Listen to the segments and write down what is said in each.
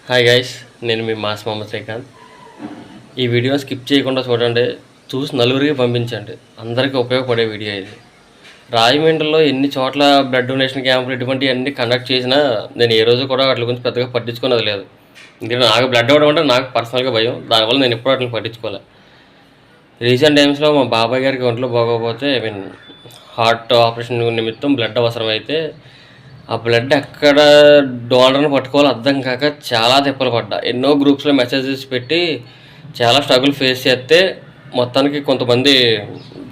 Hi guys, నేను మీ mass Mohammed Srikanth. ఈ video skip చేయకుండా చూడండి, చూసి నలుగురికి పంపించండి. అందరికీ ఉపయోగపడే వీడియో ఇది. రాజమండ్రిలో ఎన్ని చోట్ల బ్లడ్ డొనేషన్ క్యాంపులు ఇటువంటివన్నీ కండక్ట్ చేసినా నేను ఏ రోజు కూడా వాటి గురించి పెద్దగా పట్టించుకున్నది లేదు. ఎందుకంటే నాకు బ్లడ్ ఇవ్వడం అంటే నాకు పర్సనల్గా భయం. దానివల్ల నేను ఎప్పుడు వాటిని పట్టించుకోలే. రీసెంట్ టైమ్స్లో మా బాబాయ్ గారికి ఒంట్లో బాగోకపోతే హార్ట్ ఆపరేషన్ నిమిత్తం బ్లడ్ అవసరమైతే ఆ బ్లడ్ ఎక్కడ డోనర్ని పట్టుకోవాలో అర్థం కాక చాలా తిప్పలు పడ్డా. ఎన్నో గ్రూప్స్లో మెసేజెస్ పెట్టి చాలా స్ట్రగుల్ ఫేస్ చేస్తే మొత్తానికి కొంతమంది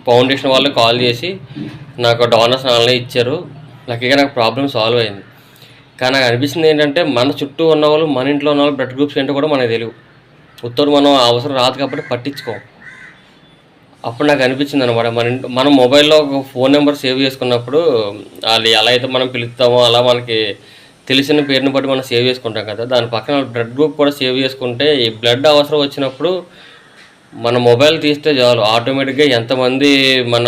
ఫౌండేషన్ వాళ్ళు కాల్ చేసి నాకు డోనర్స్ వాళ్ళనే ఇచ్చారు. లక్కీగా నాకు ప్రాబ్లం సాల్వ్ అయింది. కానీ నాకు అనిపిస్తుంది ఏంటంటే మన చుట్టూ ఉన్న వాళ్ళు, మన ఇంట్లో ఉన్న వాళ్ళు బ్లడ్ గ్రూప్స్ ఏంటో కూడా మనకు తెలియదు. ఉత్తరం మనం అవసరం రాదు కాబట్టి పట్టించుకోం. అప్పుడు నాకు అనిపించింది అనమాట, మనం మొబైల్లో ఒక ఫోన్ నెంబర్ సేవ్ చేసుకున్నప్పుడు వాళ్ళు ఎలా అయితే మనం పిలుస్తామో అలా మనకి తెలిసిన పేరుని బట్టి మనం సేవ్ చేసుకుంటాం కదా, దాని పక్కన బ్లడ్ గ్రూప్ కూడా సేవ్ చేసుకుంటే ఈ బ్లడ్ అవసరం వచ్చినప్పుడు మన మొబైల్ తీస్తే చాలు ఆటోమేటిక్గా ఎంతమంది మన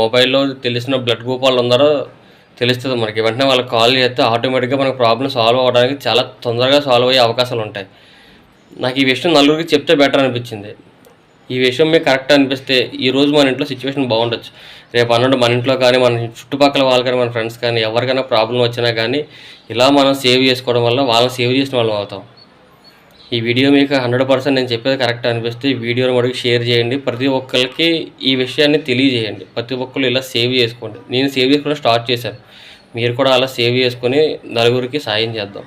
మొబైల్లో తెలిసిన బ్లడ్ గ్రూప్ వాళ్ళు ఉన్నారో తెలుస్తుంది మనకి. వెంటనే వాళ్ళకి కాల్ చేస్తే ఆటోమేటిక్గా మనకు ప్రాబ్లం సాల్వ్ అవ్వడానికి చాలా తొందరగా సాల్వ్ అయ్యే అవకాశాలు ఉంటాయి. నాకు ఈ విషయం నలుగురికి చెప్తే బెటర్ అనిపించింది. ఈ విషయం మీకు కరెక్ట్ అనిపిస్తే ఈరోజు మన ఇంట్లో సిచ్యువేషన్ బాగుండొచ్చు, రేపు అన్నట్టు మన ఇంట్లో కానీ మన చుట్టుపక్కల వాళ్ళు కానీ మన ఫ్రెండ్స్ కానీ ఎవరికైనా ప్రాబ్లం వచ్చినా కానీ ఇలా మనం సేవ్ చేసుకోవడం వల్ల వాళ్ళని సేవ్ చేసిన వాళ్ళం అవుతాం. ఈ వీడియో మీకు 100% నేను చెప్పేది కరెక్ట్ అనిపిస్తే ఈ వీడియోని మటుకు షేర్ చేయండి. ప్రతి ఒక్కరికి ఈ విషయాన్ని తెలియజేయండి. ప్రతి ఒక్కరు ఇలా సేవ్ చేసుకోండి. నేను సేవ్ చేసుకోవడం స్టార్ట్ చేశాను, మీరు కూడా అలా సేవ్ చేసుకొని నలుగురికి సాయం చేద్దాం.